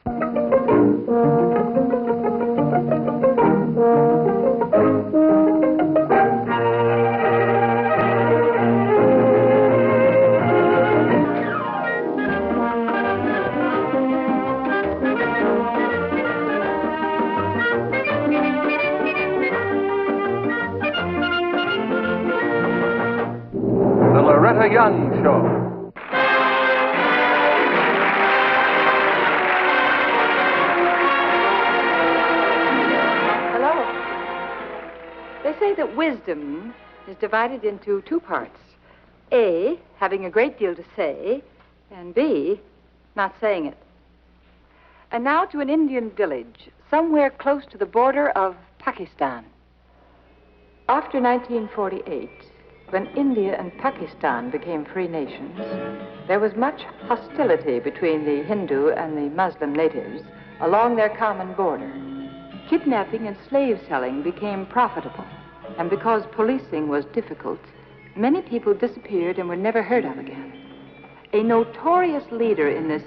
The Loretta Young Show. They say that wisdom is divided into two parts. A, having a great deal to say, and B, not saying it. And now to an Indian village, somewhere close to the border of Pakistan. After 1948, when India and Pakistan became free nations, there was much hostility between the Hindu and the Muslim natives along their common border. Kidnapping and slave selling became profitable, and because policing was difficult, many people disappeared and were never heard of again. A notorious leader in this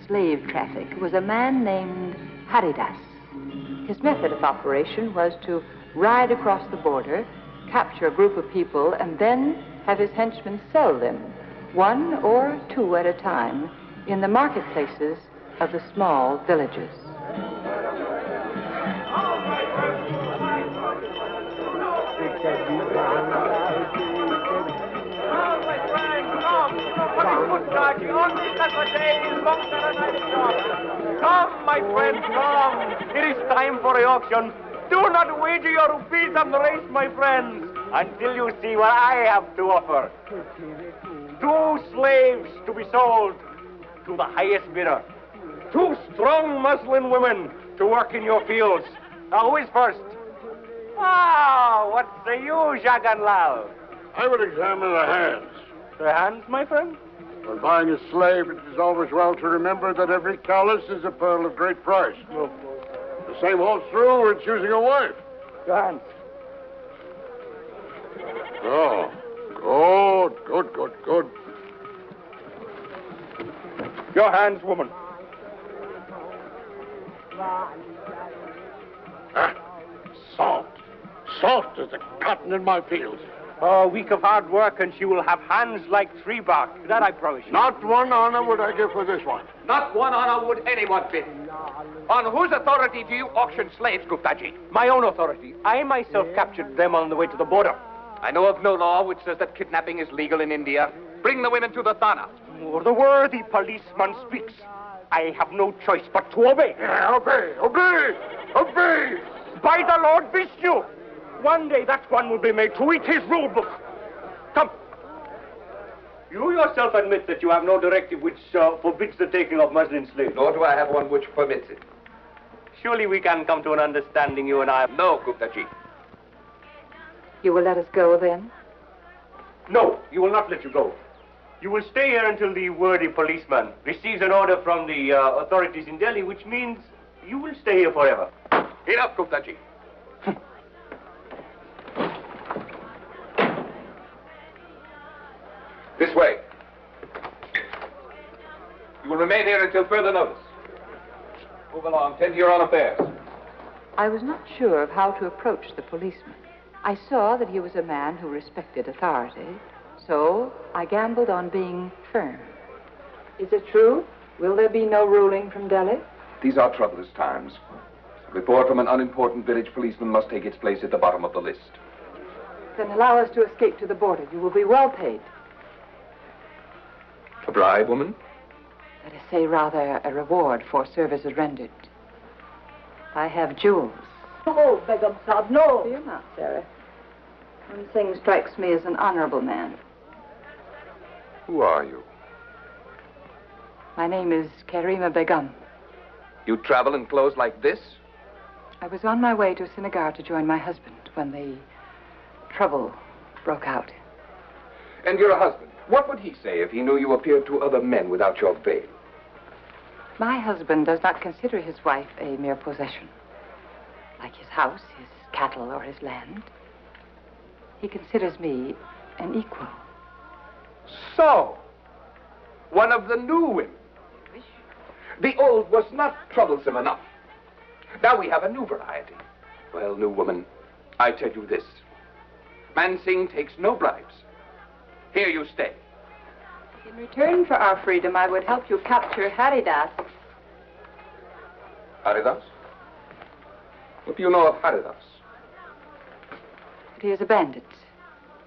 slave traffic was a man named Haridas. His method of operation was to ride across the border, capture a group of people, and then have his henchmen sell them, one or two at a time, in the marketplaces of the small villages. Come, my friends, come. It is time for the auction. Do not wager your rupees on the race, my friends, until you see what I have to offer. 2 slaves to be sold to the highest bidder. 2 strong Muslim women to work in your fields. Now, who is first? Ah, what say you, Jaganlal? I would examine the hands. The hands, my friend? When buying a slave, it is always well to remember that every callus is a pearl of great price. No. The same holds true when choosing a wife. Your hands. Oh, good. Your hands, woman. Soft as the cotton in my fields. A week of hard work, and she will have hands like tree bark. That I promise you. Not one honor would I give for this one. Not one honor would anyone bid. On whose authority do you auction slaves, Guptaji? My own authority. I myself captured them on the way to the border. I know of no law which says that kidnapping is legal in India. Bring the women to the Thana. The worthy policeman speaks. I have no choice but to obey. Yeah, obey! By the Lord Vishnu! One day that one will be made to eat his rule book. Come. You yourself admit that you have no directive which forbids the taking of Muslim slaves. Nor do I have one which permits it. Surely we can come to an understanding, you and I. No, Guptaji. You will let us go, then? No, you will not let you go. You will stay here until the worthy policeman receives an order from the authorities in Delhi, which means you will stay here forever. Enough, Guptaji. This way. You will remain here until further notice. Move along, tend to your own affairs. I was not sure of how to approach the policeman. I saw that he was a man who respected authority, so I gambled on being firm. Is it true? Will there be no ruling from Delhi? These are troublous times. A report from an unimportant village policeman must take its place at the bottom of the list. Then allow us to escape to the border. You will be well paid. A bribe, woman? Let us say rather a reward for services rendered. I have jewels. No, Begum Sahib, no. Fear not, Sarah. One thing strikes me as an honorable man. Who are you? My name is Karima Begum. You travel in clothes like this? I was on my way to Srinagar to join my husband when the trouble broke out. And your husband? What would he say if he knew you appeared to other men without your veil? My husband does not consider his wife a mere possession, like his house, his cattle, or his land. He considers me an equal. So, one of the new women. The old was not troublesome enough. Now we have a new variety. Well, new woman, I tell you this. Mansingh takes no bribes. Here you stay. In return for our freedom, I would help you capture Haridas. Haridas? What do you know of Haridas? That he is a bandit.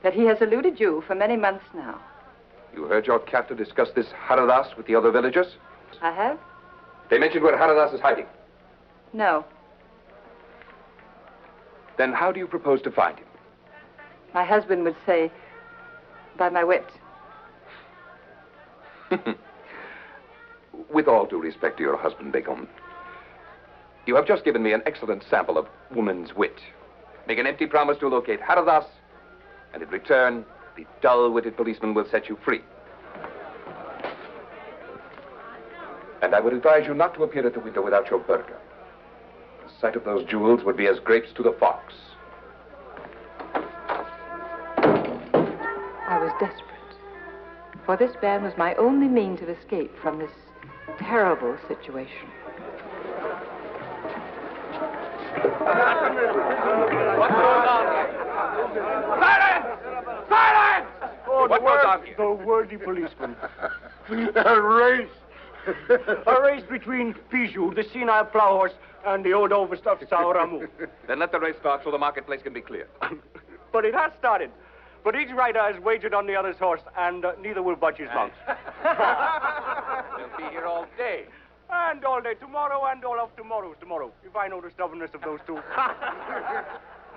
That he has eluded you for many months now. You heard your captor discuss this Haridas with the other villagers? I have? They mentioned where Haridas is hiding. No. Then how do you propose to find him? My husband would say, by my wit. With all due respect to your husband, Begum, you have just given me an excellent sample of woman's wit. Make an empty promise to locate Haridas, and in return, the dull-witted policeman will set you free. And I would advise you not to appear at the window without your burqa. The sight of those jewels would be as grapes to the fox. I was desperate. For this man was my only means of escape from this terrible situation. What goes on here? Silence! Silence! Oh, What goes on here? The worthy policeman. A race. A race between Piju, the senile plow horse, and the old overstuffed Sauramu. Then let the race start so the marketplace can be clear. But it has started. But each rider has wagered on the other's horse, and neither will budge his mount. They'll be here all day. And all day tomorrow, and all of tomorrow's tomorrow, if I know the stubbornness of those two.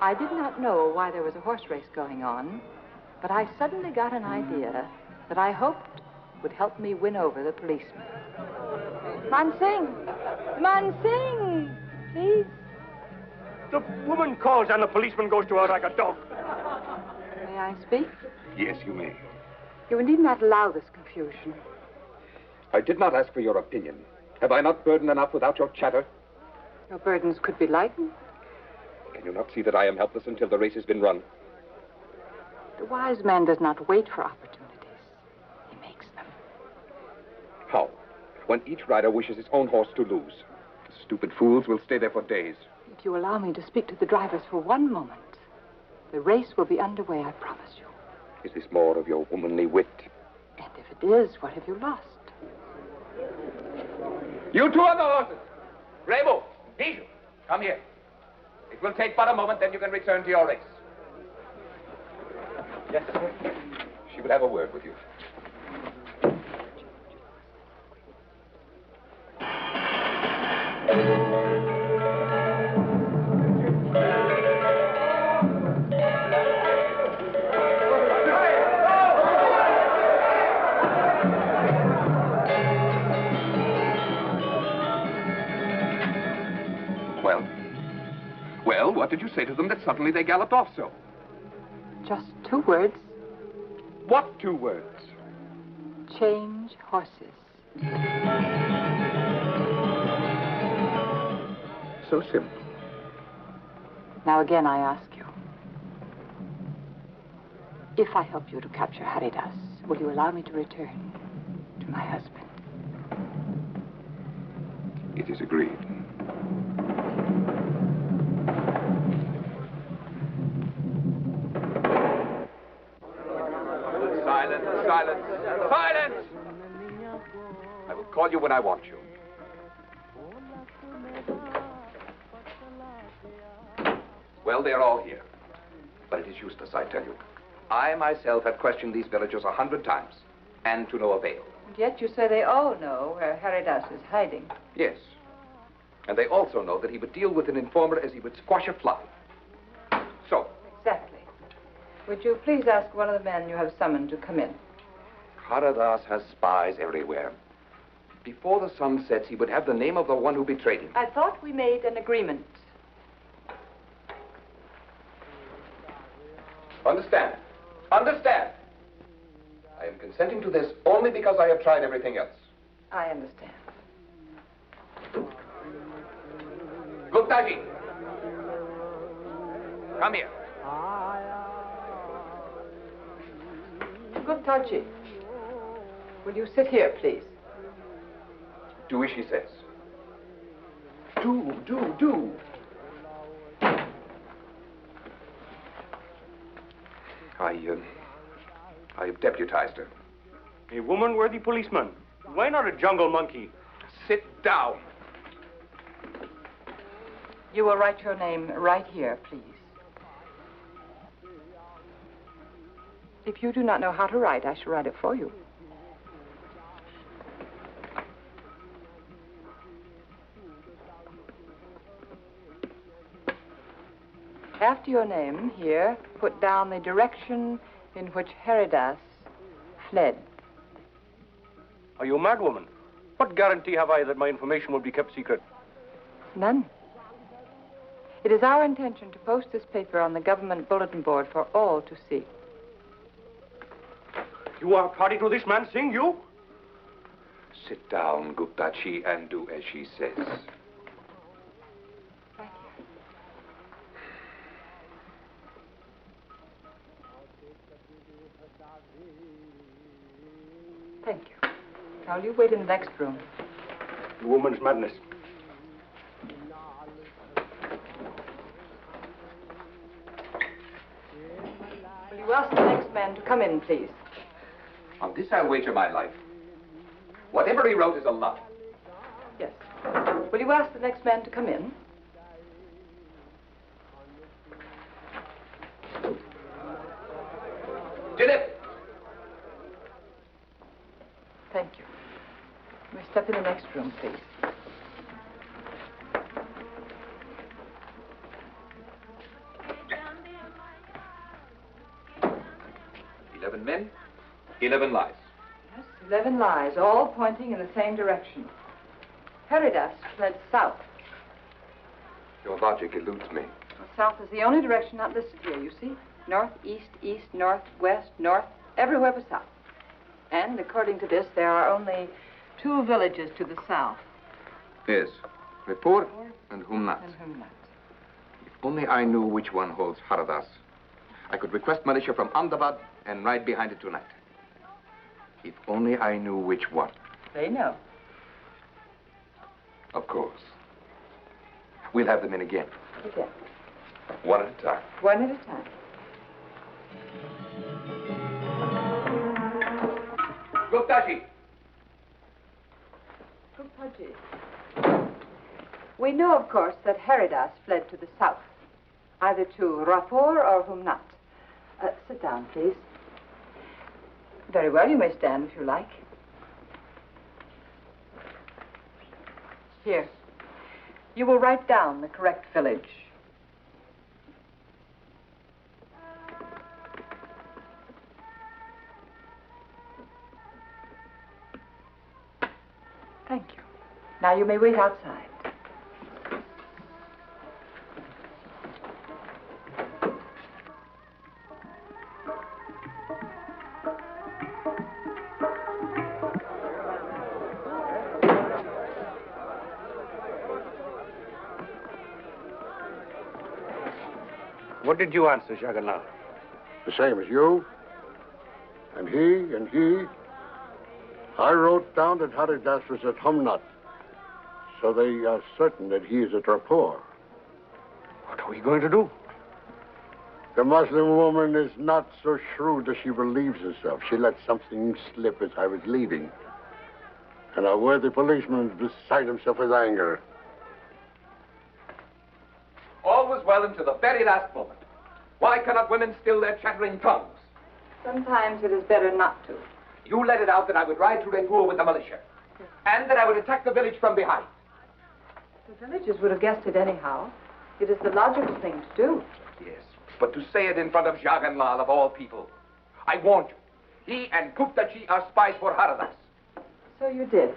I did not know why there was a horse race going on, but I suddenly got an idea that I hoped would help me win over the policeman. Mansingh! Mansingh! Please? The woman calls, and the policeman goes to her like a dog. May I speak? Yes, you may. You need not allow this confusion. I did not ask for your opinion. Have I not burden enough without your chatter? Your burdens could be lightened. Can you not see that I am helpless until the race has been run? The wise man does not wait for opportunities. He makes them. How? When each rider wishes his own horse to lose. The stupid fools will stay there for days. If you allow me to speak to the drivers for one moment, the race will be underway, I promise you. Is this more of your womanly wit? And if it is, what have you lost? You two on the horses. Remo, Bijou, come here. It will take but a moment, then you can return to your race. Yes, sir. She will have a word with you. Well, what did you say to them that suddenly they galloped off so? Just 2 words. What 2 words? Change horses. So simple. Now again I ask you. If I help you to capture Haridas, will you allow me to return to my husband? It is agreed. Silence, silence, silence! I will call you when I want you. Well, they're all here. But it is useless, I tell you. I myself have questioned these villagers 100 times, and to no avail. And yet you say they all know where Haridas is hiding. Yes. And they also know that he would deal with an informer as he would squash a fly. So. Exactly. Would you please ask one of the men you have summoned to come in? Haridas has spies everywhere. Before the sun sets, he would have the name of the one who betrayed him. I thought we made an agreement. Understand? Understand? I am consenting to this only because I have tried everything else. I understand. Guptaji. Come here. Guptaji, will you sit here, please? Do as she says. Do. I have deputized her. A woman-worthy policeman. Why not a jungle monkey? Sit down. You will write your name right here, please. If you do not know how to write, I shall write it for you. After your name, here, put down the direction in which Heridas fled. Are you a mad woman? What guarantee have I that my information will be kept secret? None. It is our intention to post this paper on the government bulletin board for all to see. You are party to this man's thing, you? Sit down, Guptaji, and do as she says. Thank you. Thank you. Now you wait in the next room. The woman's madness. Will you ask the next man to come in, please? On this I'll wager my life. Whatever he wrote is a lie. Yes. Will you ask the next man to come in? Dilip! Thank you. May I step in the next room, please? Men, 11 lies. Yes, 11 lies, all pointing in the same direction. Heridas fled south. Your logic eludes me. Well, south is the only direction not listed here, you see. North, east, north, west, north, everywhere but south. And according to this, there are only 2 villages to the south. Yes, Repur and Humnat. And Humnat. If only I knew which one holds Haradas, I could request militia from Ahmedabad and ride behind it tonight. If only I knew which one. They know. Of course. We'll have them in again. Again. One at a time. One at a time. Guptaji. Guptaji. We know, of course, that Heridas fled to the south, either to Rapur or Humnat. Sit down, please. Very well, you may stand if you like. Here. You will write down the correct village. Thank you. Now you may wait outside. What did you answer, Jagannath? The same as you. And he. I wrote down that Haridas was at Humnat. So they are certain that he is at Rapur. What are we going to do? The Muslim woman is not so shrewd as she believes herself. She let something slip as I was leaving. And our worthy policeman is beside himself with anger. All was well until the very last moment. Why cannot women still their chattering tongues? Sometimes it is better not to. You let it out that I would ride to Repur with the militia. And that I would attack the village from behind. The villagers would have guessed it anyhow. It is the logical thing to do. Yes, but to say it in front of Jaganlal of all people. I warned you. He and Guptaji are spies for Haradas. So you did.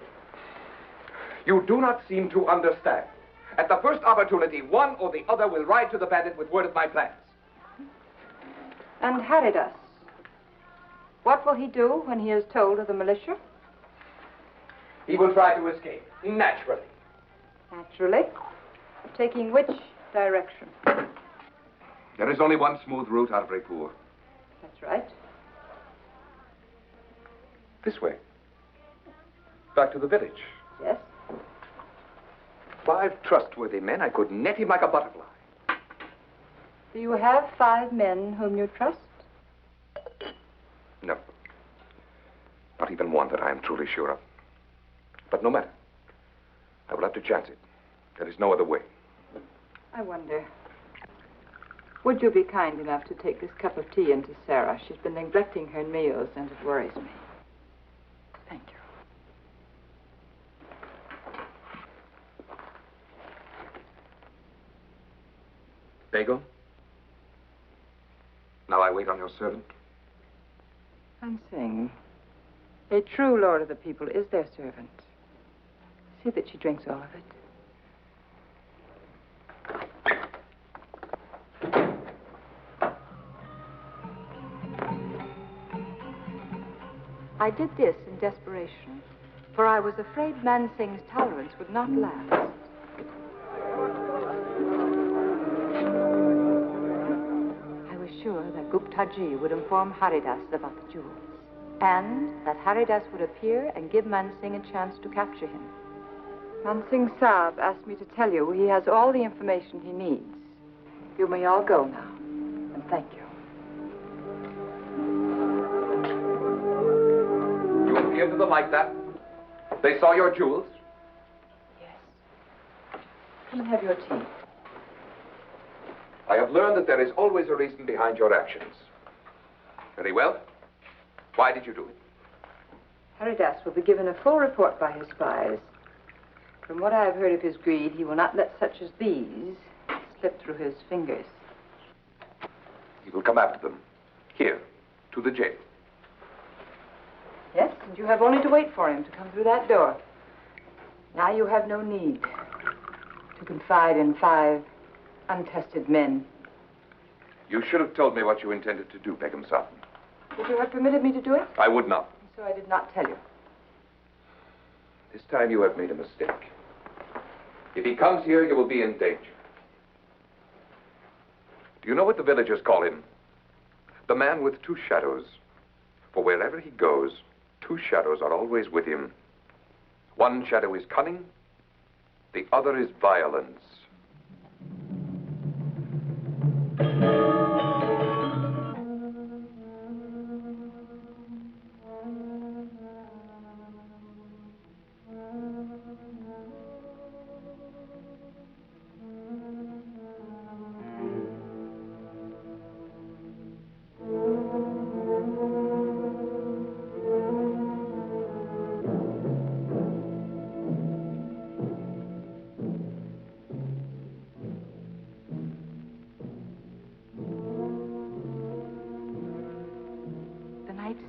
You do not seem to understand. At the first opportunity, one or the other will ride to the bandit with word of my plans. And Haridas. What will he do when he is told of the militia? He will try to escape, naturally. Naturally. Taking which direction? There is only one smooth route out of Repur. That's right. This way. Back to the village. Yes. 5 trustworthy men, I could net him like a butterfly. Do you have 5 men whom you trust? No. Not even one that I am truly sure of. But no matter. I will have to chance it. There is no other way. I wonder. Would you be kind enough to take this cup of tea into Sarah? She's been neglecting her meals, and it worries me. Thank you. Begum? Now I wait on your servant. Hansing, a true lord of the people is their servant. See that she drinks all of it. I did this in desperation, for I was afraid Mansing's tolerance would not last. I was sure that Guptaji would inform Haridas about the jewels, and that Haridas would appear and give Mansing a chance to capture him. Mansing Saab asked me to tell you he has all the information he needs. You may all go now, and thank you. You appeared to them like that? They saw your jewels? Yes. Come and have your tea. I have learned that there is always a reason behind your actions. Very well. Why did you do it? Haridas will be given a full report by his spies. From what I have heard of his greed, he will not let such as these slip through his fingers. He will come after them. Here, to the jail. Yes, and you have only to wait for him to come through that door. Now you have no need to confide in 5 untested men. You should have told me what you intended to do, Begum Saab. Would you have permitted me to do it? I would not. And so I did not tell you. This time you have made a mistake. If he comes here, you will be in danger. Do you know what the villagers call him? The man with 2 shadows. For wherever he goes, 2 shadows are always with him. One shadow is cunning, the other is violence.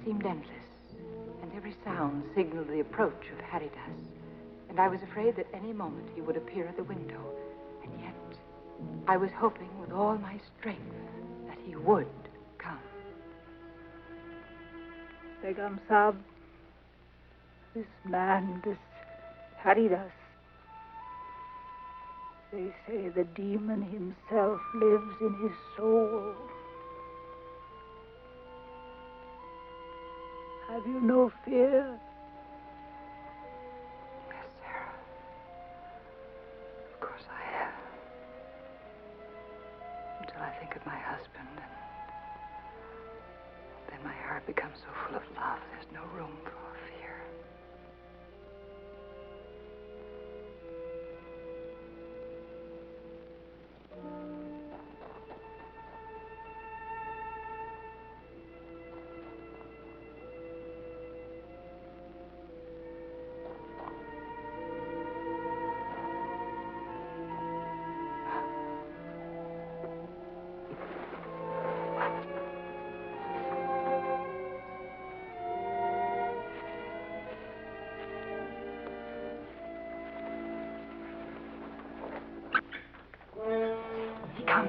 Seemed endless, and every sound signaled the approach of Haridas. And I was afraid that any moment he would appear at the window. And yet, I was hoping with all my strength that he would come. Begum Saab, this man, this Haridas, they say the demon himself lives in his soul. Have you no fear? Yes, Sarah. Of course I have. Until I think of my husband, and then my heart becomes so full of love, there's no room for fear.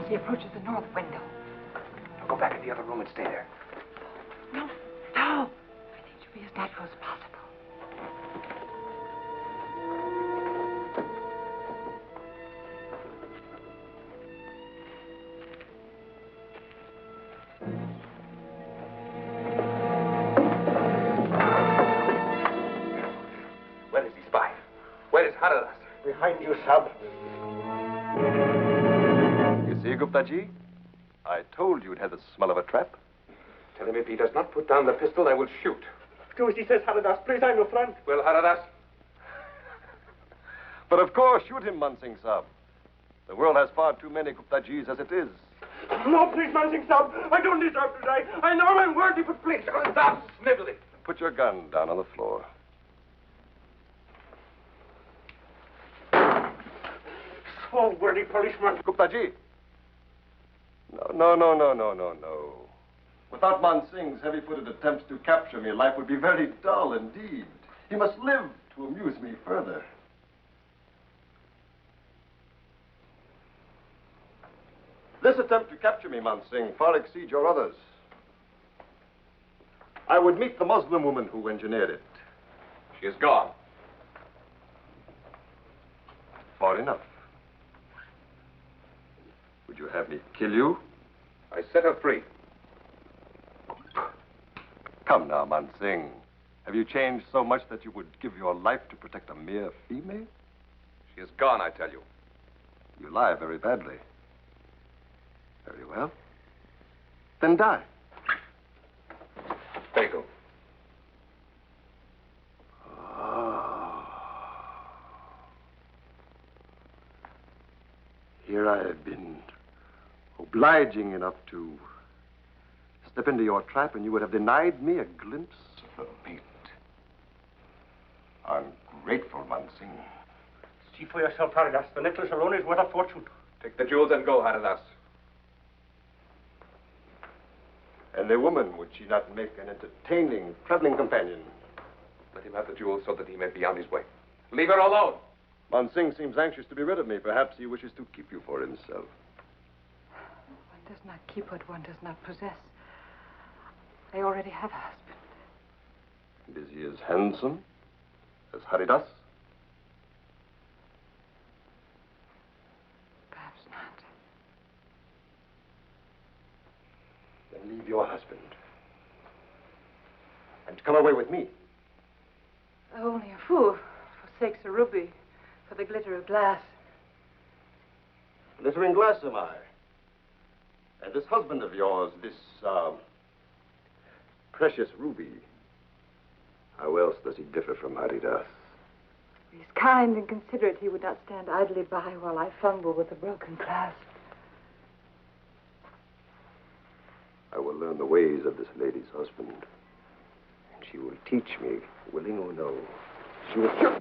He approaches the north window. Now go back in the other room and stay there. No. I think to be as natural as possible. Where is he, spy? Where is Haridas? behind you, Sab. You see, Gupta-ji? I told you it had the smell of a trap. Tell him if he does not put down the pistol, I will shoot. Do as he says, Haridas. Please, I'm your friend. Well, Haridas? But of course, shoot him, Mansingh Sahib. The world has far too many Gupta-jis as it is. No, please, Mansingh Sahib. I don't deserve to die. I know I'm worthy, but please. Stop sniveling. Put your gun down on the floor. So worthy, policeman. Gupta-ji. No. Without Mansingh's heavy-footed attempts to capture me, life would be very dull indeed. He must live to amuse me further. This attempt to capture me, Mansingh, far exceeds your others. I would meet the Muslim woman who engineered it. She is gone. Far enough. Would you have me kill you? I set her free. Come now, Mansingh. Have you changed so much that you would give your life to protect a mere female? She is gone, I tell you. You lie very badly. Very well. Then die. Bagel. Here I have been obliging enough to step into your trap, and you would have denied me a glimpse of the mate. Ungrateful, Mansingh. See for yourself, Haridas. The necklace alone is worth a fortune. Take the jewels and go, Haridas. And the woman, would she not make an entertaining traveling companion? Let him have the jewels so that he may be on his way. Leave her alone. Mansingh seems anxious to be rid of me. Perhaps he wishes to keep you for himself. One does not keep what one does not possess. I already have a husband. And is he as handsome as Haridas? Perhaps not. Then leave your husband. And come away with me. Only a fool forsakes a ruby for the glitter of glass. Glittering glass am I. And this husband of yours, this, precious ruby, how else does he differ from Haridas? He's kind and considerate. He would not stand idly by while I fumble with the broken clasp. I will learn the ways of this lady's husband. And she will teach me, willing or no. She will...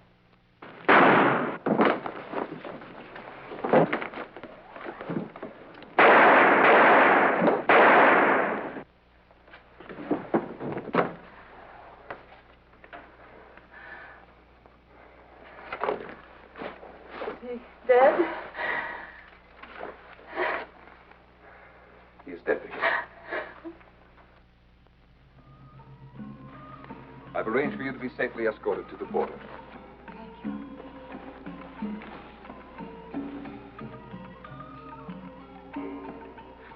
Dead? He is dead, Vicky. I've arranged for you to be safely escorted to the border. Thank you.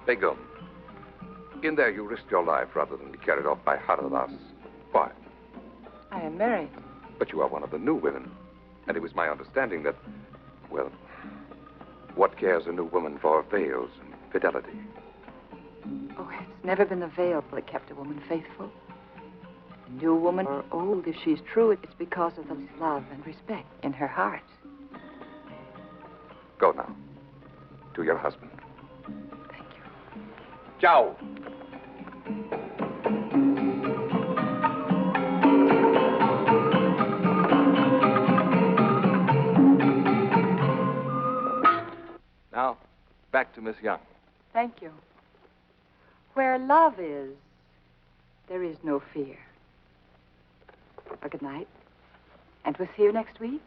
Begum, in there you risked your life rather than be carried off by Haridas. Why? I am married. But you are one of the new women. And it was my understanding that, well, what cares a new woman for veils and fidelity? Oh, it's never been the veil that kept a woman faithful. A new woman or old, if she's true, it's because of the love and respect in her heart. Go now. To your husband. Thank you. Ciao. Now, back to Miss Young. Thank you. Where love is, there is no fear. Good night. And we'll see you next week.